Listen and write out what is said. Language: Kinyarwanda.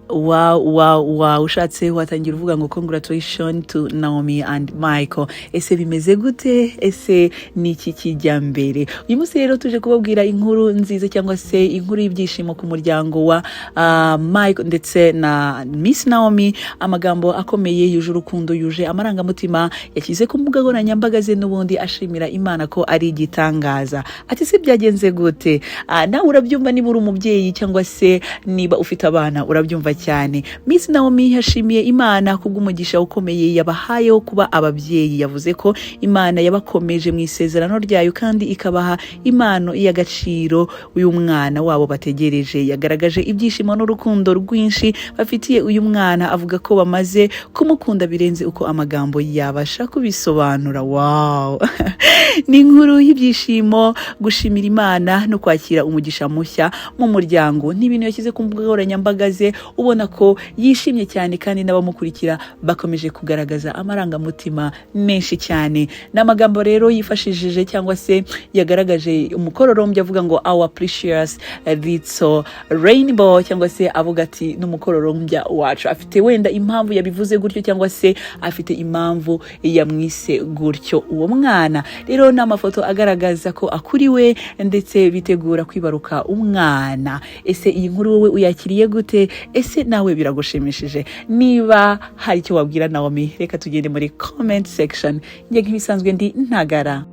Wow, ushatse watangira uvuga ngo congratulations to Naomi and Michael. Ese bimeze gute? Ese niki kijya mbere? Uyu munsi rero tuje kubabwira inkuru nziza cyangwa se inkuru y'ibyishimo ku muryango wa Michael ndetse na Miss Naomi, amagambo akomeye yuje urukundo, yuje amarangamutima, yakize ku mbuga nkoranyambaga ze n'ubundi ashimira Imana ko ari igitangaza. Ati se byagenze gute? Nawe urabyumva niba uri umubyeyi cyangwa se niba ufite abana urabyumva cyane. Miss Naomi yashimiye Imana kubw'umugisha ukomeye yabahayeho kuba ababyeyi. Yavuze ko Imana yabakomeje mu isezerano ryayo kandi ikabaha impano y'agaciro uyu mwana wabo bategereje. Yagaragaje ibyishimo n'urukundo rwinshi bafitiye uyu mwana, avuga ko bamaze kumukunda birenze uko amagambo yabasha kubisobanura. Wow. Ni inkuru y'ibyishimo, gushimira Imana no kwakira umugisha mushya mu muryango. Ni ibintu yashyize ku mbuga nkoranyambaga ze, ubona ko yishimye cyane kandi n'abamukurikira bakomeje kugaragaza amarangamutima menshi cyane. N'amagambo rero yifashishije cyangwa se yagaragaje umukororombya avuga ngo our precious little rainbow, cyangwa se avuga ati n'umukororombya wacu. Afite wenda impamvu yabivuze gutyo cyangwa se afite impamvu yamwise gutyo uwo mwana. Rero n'amafoto agaragaza ko akuriwe ndetse bitegura kwibaruka umwana. Ese iyi nkuru wowe uyakiriye gute? Ese nawe biragushimishije? Niba hari icyo wabwira Naomi, reka tugende muri comment section. Njye nk'ibisanzwe ndi Ntagara.